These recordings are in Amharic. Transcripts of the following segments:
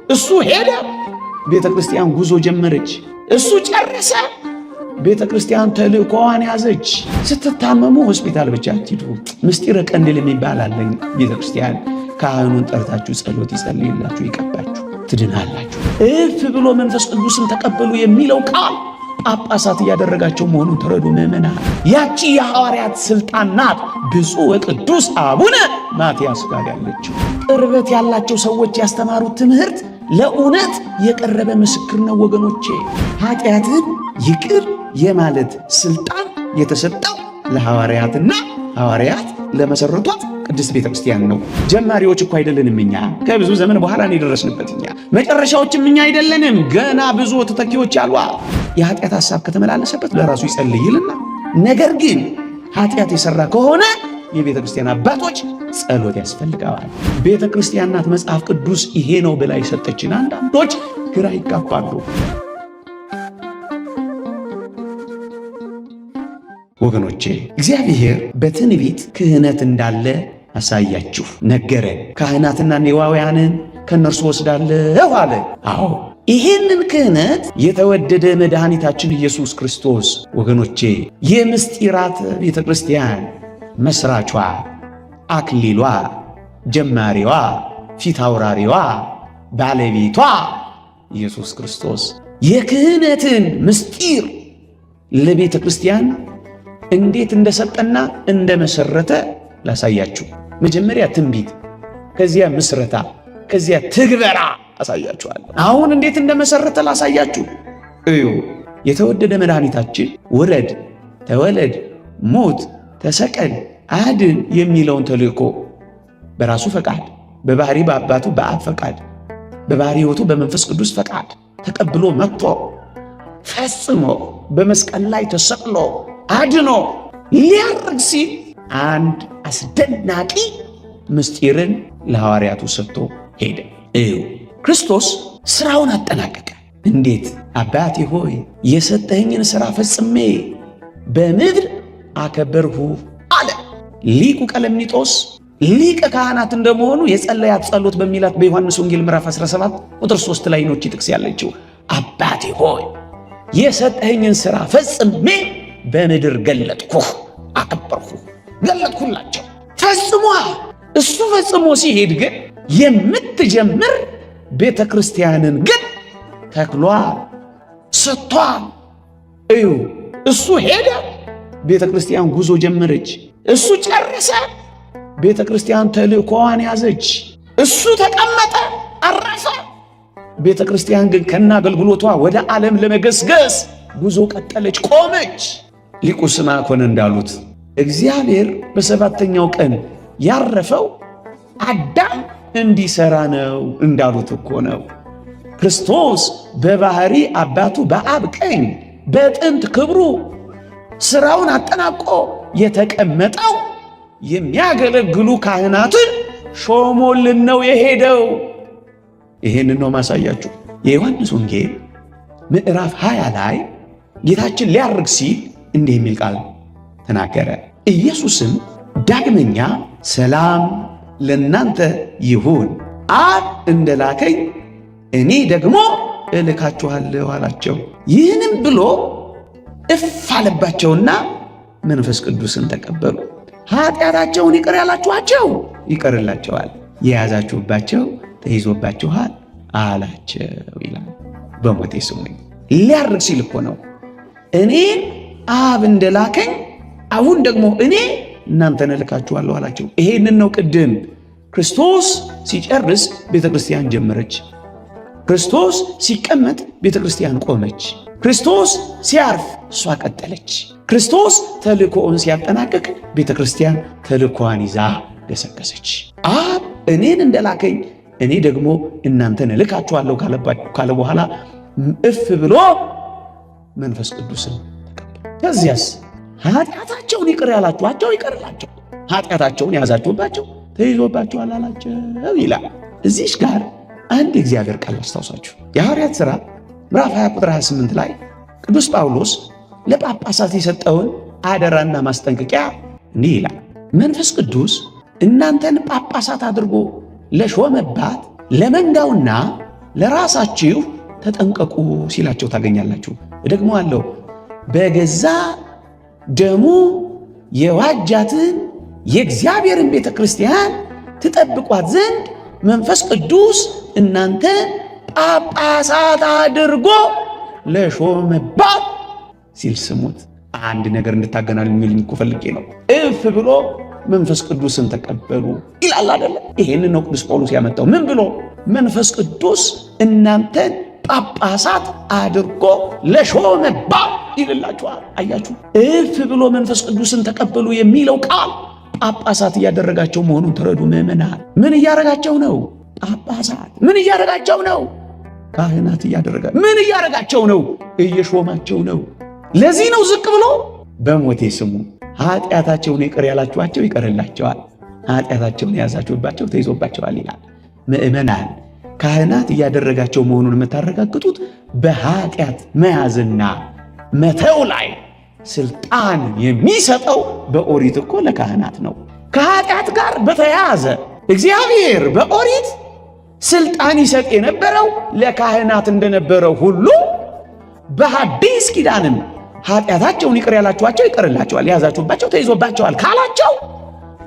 እሱ ሄደ፣ ቤተ ክርስቲያን ጉዞ ጀመረች። እሱ ጨረሰ፣ ቤተ ክርስቲያን ተልእኮዋን ያዘች። ስትታመሙ ሆስፒታል ብቻ አትሂዱ። ምስጢረ ቀንድል የሚባል አለኝ። ቤተ ክርስቲያን ካህኑን ጠርታችሁ ጸሎት ይጸልይላችሁ፣ ይቀባችሁ፣ ትድናላችሁ። እፍ ብሎ መንፈስ ቅዱስን ተቀበሉ የሚለው ቃል ጳጳሳት እያደረጋቸው መሆኑን ተረዱ ምእመናን። ያቺ የሐዋርያት ሥልጣን ናት። ብፁዕ ወቅዱስ አቡነ ማትያስ ጋር ያለችው ቅርበት ያላቸው ሰዎች ያስተማሩት ትምህርት ለእውነት የቀረበ ምስክር ነው ወገኖቼ። ኃጢአትን ይቅር የማለት ሥልጣን የተሰጠው ለሐዋርያትና ሐዋርያት ለመሠረቷት ቅድስት ቤተ ክርስቲያን ነው። ጀማሪዎች እኮ አይደለንም እኛ። ከብዙ ዘመን በኋላ ነው የደረስንበት እኛ። መጨረሻዎችም እኛ አይደለንም። ገና ብዙ ተተኪዎች አሉ። የኃጢአት ሐሳብ ከተመላለሰበት ለራሱ ይጸልይልና፣ ነገር ግን ኃጢአት የሠራ ከሆነ የቤተ ክርስቲያን አባቶች ጸሎት ያስፈልገዋል። ቤተ ክርስቲያን ናት መጽሐፍ ቅዱስ ይሄ ነው ብላ የሰጠችን። አንዳንዶች ግራ ይጋባሉ። ወገኖቼ እግዚአብሔር በትንቢት ክህነት እንዳለ አሳያችሁ ነገረ። ካህናትና ሌዋውያንን ከእነርሱ ወስዳለሁ አለ። አዎ ይህንን ክህነት የተወደደ መድኃኒታችን ኢየሱስ ክርስቶስ ወገኖቼ የምስጢራት ቤተ ክርስቲያን መስራቿ፣ አክሊሏ፣ ጀማሪዋ፣ ፊት አውራሪዋ፣ ባለቤቷ ኢየሱስ ክርስቶስ የክህነትን ምስጢር ለቤተ ክርስቲያን እንዴት እንደሰጠና እንደመሰረተ ላሳያችሁ። መጀመሪያ ትንቢት፣ ከዚያ ምስረታ፣ ከዚያ ትግበራ አሳያችኋለሁ። አሁን እንዴት እንደመሰረተ ላሳያችሁ። እዩ። የተወደደ መድኃኒታችን ውረድ፣ ተወለድ፣ ሞት፣ ተሰቀል፣ አድን የሚለውን ተልእኮ በራሱ ፈቃድ፣ በባህሪ በአባቱ በአብ ፈቃድ፣ በባህሪ ሕይወቱ በመንፈስ ቅዱስ ፈቃድ ተቀብሎ መጥቶ ፈጽሞ በመስቀል ላይ ተሰቅሎ አድኖ ሊያርግ ሲል አንድ አስደናቂ ምስጢርን ለሐዋርያቱ ሰጥቶ ሄደ። እዩ። ክርስቶስ ሥራውን አጠናቀቀ። እንዴት? አባቴ ሆይ የሰጠኸኝን ሥራ ፈጽሜ በምድር አከበርሁ አለ። ሊቁ ቀለምኒጦስ ሊቀ ካህናት እንደመሆኑ የጸለያት ጸሎት በሚላት በዮሐንስ ወንጌል ምዕራፍ 17 ቁጥር 3 ላይ ነው ጥቅስ ያለችው። አባቴ ሆይ የሰጠኸኝን ሥራ ፈጽሜ በምድር ገለጥኩህ፣ አከበርኩህ፣ ገለጥኩላቸው። ፈጽሞ እሱ ፈጽሞ ሲሄድ ግን የምትጀምር ቤተ ክርስቲያንን ግን ተክሏ ሰጥቷ። እዩ። እሱ ሄደ፣ ቤተ ክርስቲያን ጉዞ ጀመረች። እሱ ጨረሰ፣ ቤተ ክርስቲያን ተልእኮዋን ያዘች። እሱ ተቀመጠ፣ አረፈ። ቤተ ክርስቲያን ግን ከና አገልግሎቷ ወደ ዓለም ለመገስገስ ጉዞ ቀጠለች፣ ቆመች። ሊቁ ስምዐኮን እንዳሉት እግዚአብሔር በሰባተኛው ቀን ያረፈው አዳም እንዲሰራ ነው እንዳሉት እኮ ነው። ክርስቶስ በባህሪ አባቱ በአብ ቀኝ በጥንት ክብሩ ሥራውን አጠናቆ የተቀመጠው የሚያገለግሉ ካህናትን ሾሞልን ነው የሄደው። ይሄንን ነው ማሳያችሁ። የዮሐንስ ወንጌል ምዕራፍ 20 ላይ ጌታችን ሊያርግ ሲል እንዲህ የሚል ቃል ተናገረ። ኢየሱስም ዳግመኛ ሰላም ለእናንተ ይሁን፣ አብ እንደላከኝ እኔ ደግሞ እልካችኋለሁ አላቸው። ይህንም ብሎ እፍ አለባቸውና መንፈስ ቅዱስን ተቀበሉ። ኃጢአታቸውን ይቅር ያላችኋቸው ይቀርላቸዋል፣ የያዛችሁባቸው ተይዞባችኋል አላቸው ይላል። በሞቴ ስሙኝ። ሊያርግ ሲል እኮ ነው። እኔ አብ እንደላከኝ አሁን ደግሞ እኔ እናንተን እልካችኋለሁ አላቸው። ይሄንን ነው ቅድም ክርስቶስ ሲጨርስ ቤተ ክርስቲያን ጀመረች። ክርስቶስ ሲቀመጥ ቤተ ክርስቲያን ቆመች። ክርስቶስ ሲያርፍ እሷ ቀጠለች። ክርስቶስ ተልእኮውን ሲያጠናቅቅ ቤተ ክርስቲያን ተልእኮዋን ይዛ ገሰገሰች። አብ እኔን እንደላከኝ እኔ ደግሞ እናንተን እልካችኋለሁ ካለ በኋላ እፍ ብሎ መንፈስ ቅዱስን ተቀበለ። ከዚያስ ኃጢአታቸውን ይቅር ያላችኋቸው ይቀርላቸው፣ ኃጢአታቸውን ያዛችሁባቸው ተይዞባችኋል አላቸው ይላል። እዚሽ ጋር አንድ የእግዚአብሔር ቃል አስታውሳችሁ። የሐዋርያት ሥራ ምዕራፍ 20 ቁጥር 28 ላይ ቅዱስ ጳውሎስ ለጳጳሳት የሰጠውን አደራና ማስጠንቀቂያ እንዲህ ይላል። መንፈስ ቅዱስ እናንተን ጳጳሳት አድርጎ ለሾመባት ለመንጋውና ለራሳችሁ ተጠንቀቁ ሲላቸው ታገኛላችሁ። ደግሞ አለው በገዛ ደሙ የዋጃትን የእግዚአብሔርን ቤተ ክርስቲያን ትጠብቋት ዘንድ መንፈስ ቅዱስ እናንተ ጳጳሳት አድርጎ ለሾመባት ሲል ስሙት። አንድ ነገር እንድታገናኙ የሚልኝ እኮ ፈልጌ ነው። እፍ ብሎ መንፈስ ቅዱስን ተቀበሉ ይላል አይደለ? ይሄንን ነው ቅዱስ ጳውሎስ ያመጣው። ምን ብሎ? መንፈስ ቅዱስ እናንተን ጳጳሳት አድርጎ ለሾመባት ይልላችኋል። አያችሁ፣ እፍ ብሎ መንፈስ ቅዱስን ተቀበሉ የሚለው ቃል ጳጳሳት እያደረጋቸው መሆኑን ተረዱ ምዕመናን። ምን እያደረጋቸው ነው? ጳጳሳት። ምን እያደረጋቸው ነው? ካህናት እያደረጋ። ምን እያደረጋቸው ነው? እየሾማቸው ነው። ለዚህ ነው ዝቅ ብሎ በሞቴ ስሙ ኃጢአታቸውን ይቅር ያላችኋቸው ይቀርላቸዋል፣ ኃጢአታቸውን የያዛችሁባቸው ተይዞባቸዋል ይላል። ምዕመናን ካህናት እያደረጋቸው መሆኑን የምታረጋግጡት በኃጢአት መያዝና መተው ላይ ስልጣን የሚሰጠው በኦሪት እኮ ለካህናት ነው። ከኃጢአት ጋር በተያያዘ እግዚአብሔር በኦሪት ስልጣን ይሰጥ የነበረው ለካህናት እንደነበረው ሁሉ በሐዲስ ኪዳንም ኃጢአታቸውን ይቅር ያላችኋቸው ይቀርላቸዋል፣ የያዛችሁባቸው ተይዞባቸዋል ካላቸው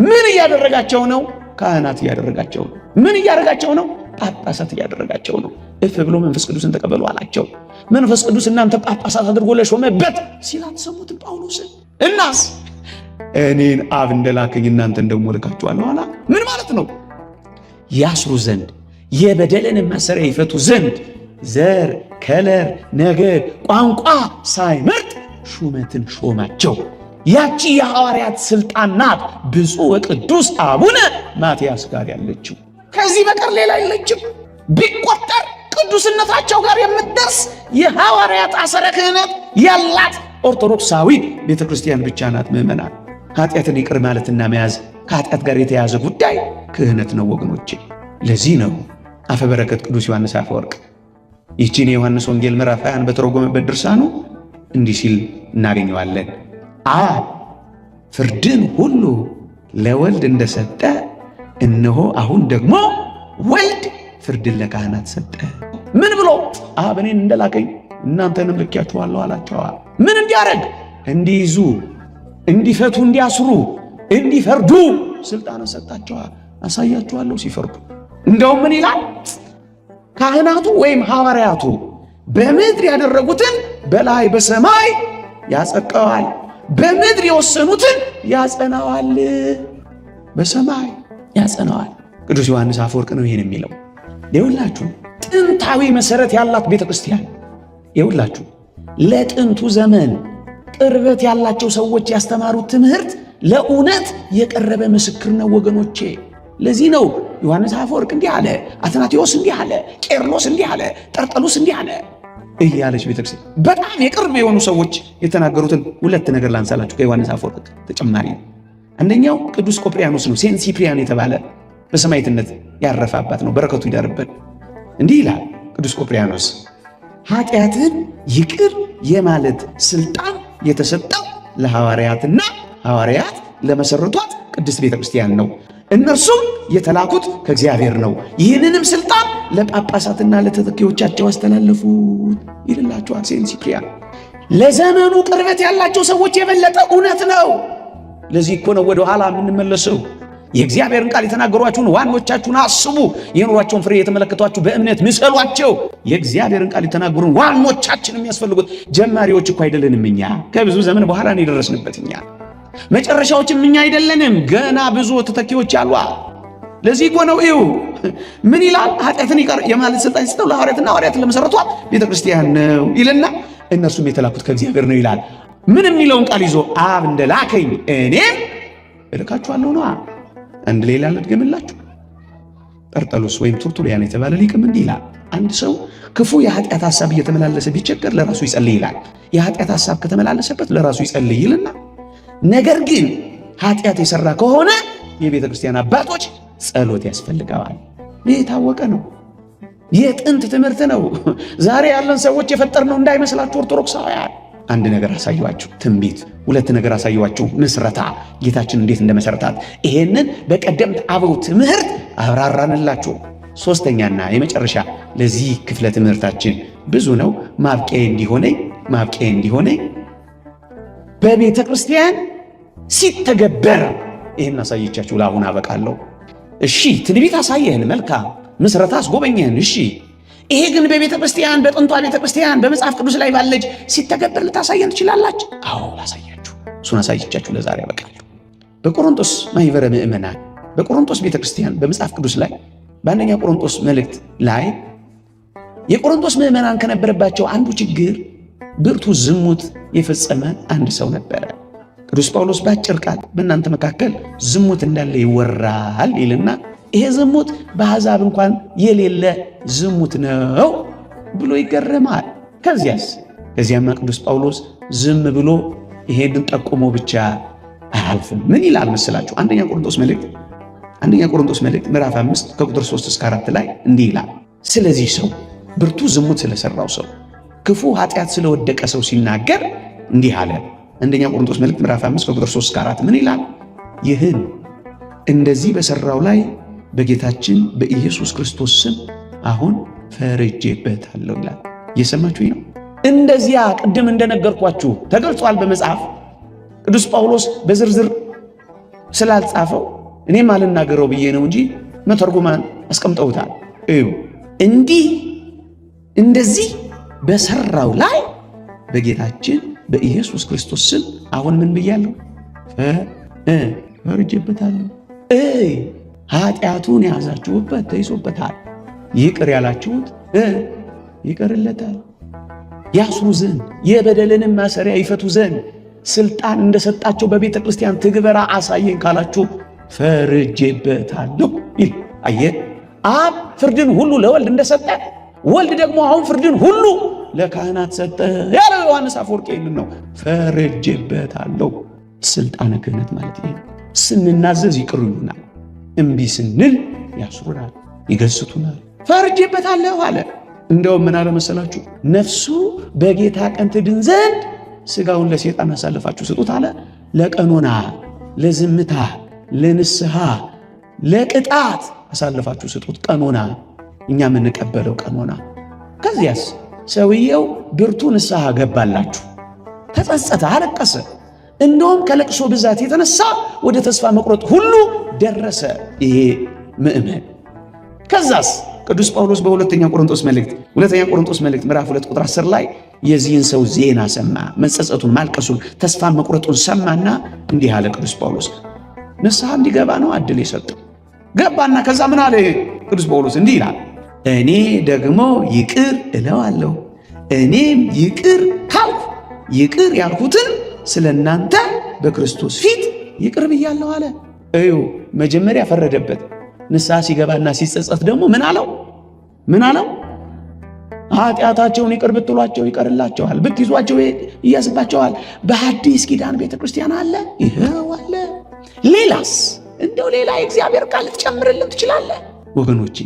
ምን እያደረጋቸው ነው? ካህናት እያደረጋቸው ነው። ምን እያደረጋቸው ነው? ጳጳሳት እያደረጋቸው ነው። እፍ ብሎ መንፈስ ቅዱስን ተቀበሉ አላቸው። መንፈስ ቅዱስ እናንተ ጳጳሳት አድርጎ ለሾመበት ሲል አትሰሙትም ጳውሎስን? እናስ እኔን አብ እንደላከኝ እናንተን ደግሞ ልካችኋለሁ አላ። ምን ማለት ነው? ያስሩ ዘንድ የበደልን ማሰሪያ ይፈቱ ዘንድ ዘር፣ ከለር፣ ነገድ፣ ቋንቋ ሳይመርጥ ሹመትን ሾማቸው። ያቺ የሐዋርያት ስልጣን ናት ብፁዕ ወቅዱስ አቡነ ማትያስ ጋር ያለችው። ከዚህ በቀር ሌላ የለችም። ቢቆጠር ቅዱስነታቸው ጋር የምትደርስ የሐዋርያት አሰረ ክህነት ያላት ኦርቶዶክሳዊ ቤተ ክርስቲያን ብቻ ናት። ምዕመናን ኃጢአትን ይቅር ማለትና መያዝ ከኃጢአት ጋር የተያዘ ጉዳይ ክህነት ነው ወገኖቼ። ለዚህ ነው አፈ በረከት ቅዱስ ዮሐንስ አፈወርቅ ይህችን የዮሐንስ ወንጌል ምዕራፍ 20 በተረጎመበት ድርሳኑ እንዲህ ሲል እናገኘዋለን። አብ ፍርድን ሁሉ ለወልድ እንደሰጠ እነሆ አሁን ደግሞ ወልድ ፍርድን ለካህናት ሰጠ። ምን ብሎ? አብ እኔን እንደላከኝ እናንተንም ልኬያችኋለሁ አላቸው። ምን እንዲያደርግ? እንዲይዙ፣ እንዲፈቱ፣ እንዲያስሩ፣ እንዲፈርዱ ስልጣን ሰጣቸዋል። አሳያችኋለሁ ሲፈርዱ። እንደውም ምን ይላል? ካህናቱ ወይም ሐዋርያቱ በምድር ያደረጉትን በላይ በሰማይ ያጸድቀዋል፣ በምድር የወሰኑትን ያጸናዋል፣ በሰማይ ያጸናዋል። ቅዱስ ዮሐንስ አፈወርቅ ነው ይህን የሚለው። ይኸውላችሁ ጥንታዊ መሰረት ያላት ቤተ ክርስቲያን፣ ይኸውላችሁ ለጥንቱ ዘመን ቅርበት ያላቸው ሰዎች ያስተማሩት ትምህርት ለእውነት የቀረበ ምስክር ነው ወገኖቼ። ለዚህ ነው ዮሐንስ አፈወርቅ እንዲህ አለ፣ አትናቴዎስ እንዲህ አለ፣ ቄርሎስ እንዲህ አለ፣ ጠርጠሉስ እንዲህ አለ እያለች ቤተክርስቲያን በጣም የቅርብ የሆኑ ሰዎች የተናገሩትን ሁለት ነገር ላንሳላችሁ ከዮሐንስ አፈወርቅ ተጨማሪ። አንደኛው ቅዱስ ቆጵርያኖስ ነው። ሴንት ሲፕሪያን የተባለ በሰማዕትነት ያረፈ አባት ነው። በረከቱ ይደርብን። እንዲህ ይላል ቅዱስ ቆጵርያኖስ፣ ኃጢአትን ይቅር የማለት ስልጣን የተሰጠው ለሐዋርያትና ሐዋርያት ለመሰረቷት ቅድስት ቤተክርስቲያን ነው። እነርሱም የተላኩት ከእግዚአብሔር ነው። ይህንንም ስልጣን ለጳጳሳትና ለተተኪዎቻቸው አስተላለፉት ይልላቸዋል ሴንት ሲፕሪያን። ለዘመኑ ቅርበት ያላቸው ሰዎች የበለጠ እውነት ነው። ለዚህ እኮ ነው ወደ ኋላ የምንመለሰው። የእግዚአብሔርን ቃል የተናገሯችሁን ዋኖቻችሁን አስቡ፣ የኑሯቸውን ፍሬ የተመለከቷችሁ በእምነት ምሰሏቸው። የእግዚአብሔርን ቃል የተናገሩን ዋኖቻችን የሚያስፈልጉት ጀማሪዎች እኮ አይደለንም። እኛ ከብዙ ዘመን በኋላ ነው የደረስንበት። እኛ መጨረሻዎችም እኛ አይደለንም። ገና ብዙ ተተኪዎች አሉ። ለዚህ እኮ ነው ይኸው ምን ይላል? ኃጢአትን ይቅር የማለት ስልጣን ሲተው ለሐዋርያትና ሐዋርያትን ለመሰረቷት ቤተክርስቲያን ነው ይልና እነርሱም የተላኩት ከእግዚአብሔር ነው ይላል። ምን የሚለውን ቃል ይዞ አብ እንደላከኝ እኔም እልካችኋለሁ ነው። አንድ ሌላ ልድገምላችሁ። ጠርጠሉስ ወይም ቱርቱሊያን የተባለ ሊቅም እንዲህ ይላል፣ አንድ ሰው ክፉ የኃጢአት ሐሳብ እየተመላለሰ ቢቸገር ለራሱ ይጸልይ ይላል። የኃጢአት ሐሳብ ከተመላለሰበት ለራሱ ይጸልይ ይልና ነገር ግን ኃጢአት የሰራ ከሆነ የቤተ ክርስቲያን አባቶች ጸሎት ያስፈልገዋል። ይህ የታወቀ ነው። የጥንት ትምህርት ነው። ዛሬ ያለን ሰዎች የፈጠርነው እንዳይመስላችሁ ኦርቶዶክሳውያን። አንድ ነገር አሳየዋችሁ፣ ትንቢት። ሁለት ነገር አሳየዋችሁ፣ ምስረታ፣ ጌታችን እንዴት እንደመሰረታት። ይሄንን በቀደምት አበው ትምህርት አብራራንላችሁ። ሶስተኛና የመጨረሻ ለዚህ ክፍለ ትምህርታችን ብዙ ነው ማብቂያ እንዲሆነኝ በቤተ ክርስቲያን ሲተገበር ይህን አሳየቻችሁ። ለአሁን አበቃለሁ። እሺ ትንቢት አሳየህን፣ መልካም ምስረታ አስጎበኘህን። እሺ ይሄ ግን በቤተ ክርስቲያን በጥንቷ ቤተ ክርስቲያን በመጽሐፍ ቅዱስ ላይ ባለች ሲተገበር ልታሳየን ትችላላችሁ? አዎ ላሳያችሁ። እሱን አሳየቻችሁ። ለዛሬ አበቃለሁ። በቆሮንቶስ ማኅበረ ምእመናን በቆሮንቶስ ቤተ ክርስቲያን በመጽሐፍ ቅዱስ ላይ በአንደኛ ቆሮንቶስ መልእክት ላይ የቆሮንቶስ ምእመናን ከነበረባቸው አንዱ ችግር ብርቱ ዝሙት የፈጸመ አንድ ሰው ነበረ። ቅዱስ ጳውሎስ በአጭር ቃል በእናንተ መካከል ዝሙት እንዳለ ይወራል ይልና ይሄ ዝሙት በአሕዛብ እንኳን የሌለ ዝሙት ነው ብሎ ይገረማል። ከዚያማ ቅዱስ ጳውሎስ ዝም ብሎ ይሄንን ጠቁሞ ብቻ አያልፍም። ምን ይላል መስላችሁ? አንደኛ ቆሮንቶስ መልእክት ምዕራፍ 5 ከቁጥር 3 እስከ 4 ላይ እንዲህ ይላል። ስለዚህ ሰው ብርቱ ዝሙት ስለሰራው ሰው ክፉ ኃጢአት ስለወደቀ ሰው ሲናገር እንዲህ አለ። አንደኛ ቆሮንቶስ መልእክት ምዕራፍ 5 ከቁጥር 3 እስከ 4 ምን ይላል? ይህን እንደዚህ በሰራው ላይ በጌታችን በኢየሱስ ክርስቶስ ስም አሁን ፈርጄበታለሁ ይላል። እየሰማችሁኝ ነው? እንደዚያ ቅድም እንደነገርኳችሁ ተገልጿል በመጽሐፍ። ቅዱስ ጳውሎስ በዝርዝር ስላልጻፈው እኔም አልናገረው ብዬ ነው እንጂ መተርጉማን አስቀምጠውታል። እንደዚህ በሰራው ላይ በጌታችን በኢየሱስ ክርስቶስ ስም አሁን ምን ብያለሁ? ፈርጄበታለሁ። ኃጢአቱን የያዛችሁበት ተይዞበታል፣ ይቅር ያላችሁት ይቀርለታል። ያስሩ ዘንድ የበደልንም ማሰሪያ ይፈቱ ዘንድ ስልጣን እንደሰጣቸው በቤተ ክርስቲያን ትግበራ አሳየን ካላችሁ ፈርጄበታለሁ ይል። አየህ፣ አብ ፍርድን ሁሉ ለወልድ እንደሰጠ ወልድ ደግሞ አሁን ፍርድን ሁሉ ለካህናት ሰጠ ያለው ዮሐንስ አፈወርቅ ይህንን ነው። ፈርጄበታለሁ። ስልጣነ ክህነት ማለት ይሄ። ስንናዘዝ ይቅር ይሉናል፣ እምቢ ስንል ያስሩናል፣ ይገስቱናል። ፈርጄበታለሁ አለ። እንደውም ምን አለ መሰላችሁ? ነፍሱ በጌታ ቀን ትድን ዘንድ ሥጋውን ለሰይጣን አሳልፋችሁ ስጡት አለ። ለቀኖና፣ ለዝምታ፣ ለንስሐ፣ ለቅጣት አሳልፋችሁ ስጡት። ቀኖና፣ እኛ የምንቀበለው ቀኖና። ከዚያስ ሰውየው ብርቱ ንስሐ ገባላችሁ፣ ተጸጸተ፣ አለቀሰ። እንደውም ከለቅሶ ብዛት የተነሳ ወደ ተስፋ መቁረጥ ሁሉ ደረሰ ይሄ ምእመን። ከዛስ ቅዱስ ጳውሎስ በሁለተኛ ቆሮንቶስ መልእክት ምዕራፍ 2 ቁጥር 10 ላይ የዚህን ሰው ዜና ሰማ። መጸጸቱን፣ ማልቀሱን፣ ተስፋ መቁረጡን ሰማና እንዲህ አለ። ቅዱስ ጳውሎስ ንስሐ እንዲገባ ነው ዕድል የሰጠው። ገባና ከዛ ምን አለ ቅዱስ ጳውሎስ? እንዲህ ይላል፣ እኔ ደግሞ ይቅር እለዋለሁ፣ እኔም ይቅር ካልኩ ይቅር ያልኩትን ስለ እናንተ በክርስቶስ ፊት ይቅር ብያለሁ አለ። መጀመሪያ ፈረደበት። ንስሐ ሲገባና ሲጸጸት ደግሞ ምን አለው? ኃጢአታቸውን ይቅር ብትሏቸው ይቀርላቸዋል፣ ብትይዟቸው ይያዝባቸዋል። በሐዲስ ኪዳን ቤተ ክርስቲያን አለ፣ ይኸው አለ። ሌላስ? እንደው ሌላ የእግዚአብሔር ቃል ልትጨምርልን ትችላለህ? ወገኖቼ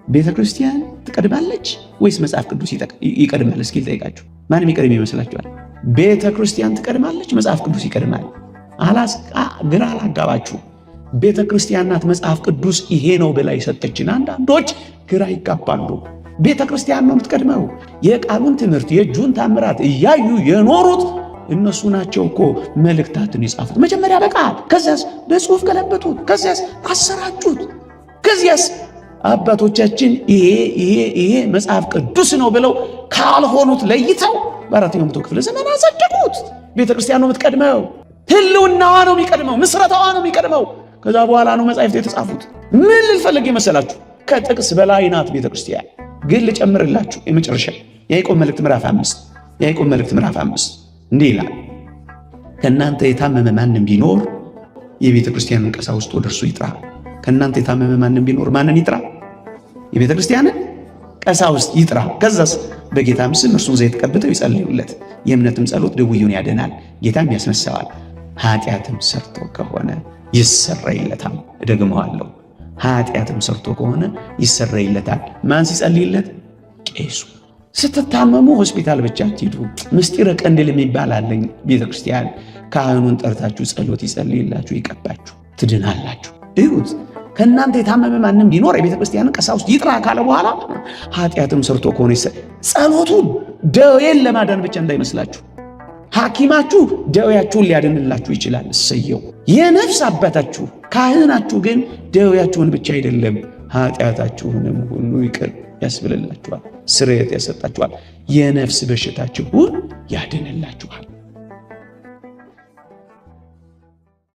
ቤተ ክርስቲያን ትቀድማለች ወይስ መጽሐፍ ቅዱስ ይቀድማል? እስኪ ልጠይቃችሁ፣ ማንም ይቀድም ይመስላችኋል? ቤተ ክርስቲያን ትቀድማለች? መጽሐፍ ቅዱስ ይቀድማል? ግራ አላጋባችሁ። ቤተ ክርስቲያን ናት መጽሐፍ ቅዱስ ይሄ ነው ብላ የሰጠችን። አንዳንዶች ግራ ይጋባሉ። ቤተ ክርስቲያን ነው የምትቀድመው። የቃሉን ትምህርት የእጁን ታምራት እያዩ የኖሩት እነሱ ናቸው እኮ መልእክታትን የጻፉት። መጀመሪያ በቃል ከዚያስ በጽሑፍ ገለበጡት፣ ከዚያስ አሰራጩት። ከዚያስ አባቶቻችን ይሄ መጽሐፍ ቅዱስ ነው ብለው ካልሆኑት ለይተው በአራተኛው መቶ ክፍለ ዘመን አጸደቁት። ቤተ ክርስቲያን ነው የምትቀድመው። ህልውናዋ ነው የሚቀድመው። ምስረታዋ ነው የሚቀድመው። ከዛ በኋላ ነው መጻሕፍት የተጻፉት። ምን ልፈልግ የመሰላችሁ? ከጥቅስ በላይ ናት ቤተ ክርስቲያን። ግን ልጨምርላችሁ የመጨረሻ የያዕቆብ መልእክት ምዕራፍ 5 እንዲህ ይላል፣ ከእናንተ የታመመ ማንም ቢኖር የቤተ ክርስቲያንን ቀሳውስት ወደ እርሱ ይጥራ። ከእናንተ የታመመ ማንም ቢኖር ማንን ይጥራ? የቤተ ክርስቲያንን ቀሳውስት ይጥራ። ከዛስ በጌታም ስም እርሱን ዘይት ቀብተው ይጸልዩለት። የእምነትም ጸሎት ድውዩን ያድናል፣ ጌታም ያስነሳዋል። ኃጢአትም ሰርቶ ከሆነ ይሰረይለታል። እደግመዋለሁ፣ ኃጢአትም ሰርቶ ከሆነ ይሰረይለታል። ማን ሲጸልይለት? ቄሱ። ስትታመሙ ሆስፒታል ብቻ አትሂዱ። ምስጢረ ቀንዲል የሚባል አለኝ ቤተ ክርስቲያን። ካህኑን ጠርታችሁ ጸሎት ይጸልይላችሁ፣ ይቀባችሁ፣ ትድናላችሁ። እዩት። ከእናንተ የታመመ ማንም ቢኖር የቤተ ክርስቲያንን ቀሳውስት ይጥራ ካለ በኋላ ኃጢአትም ሰርቶ ከሆነ ጸሎቱን ደዌን ለማዳን ብቻ እንዳይመስላችሁ። ሐኪማችሁ ደዌያችሁን ሊያድንላችሁ ይችላል፣ እሰየው። የነፍስ አባታችሁ ካህናችሁ ግን ደዌያችሁን ብቻ አይደለም ኃጢአታችሁንም ሁሉ ይቅር ያስብልላችኋል፣ ስርየት ያሰጣችኋል፣ የነፍስ በሽታችሁን ያድንላችኋል።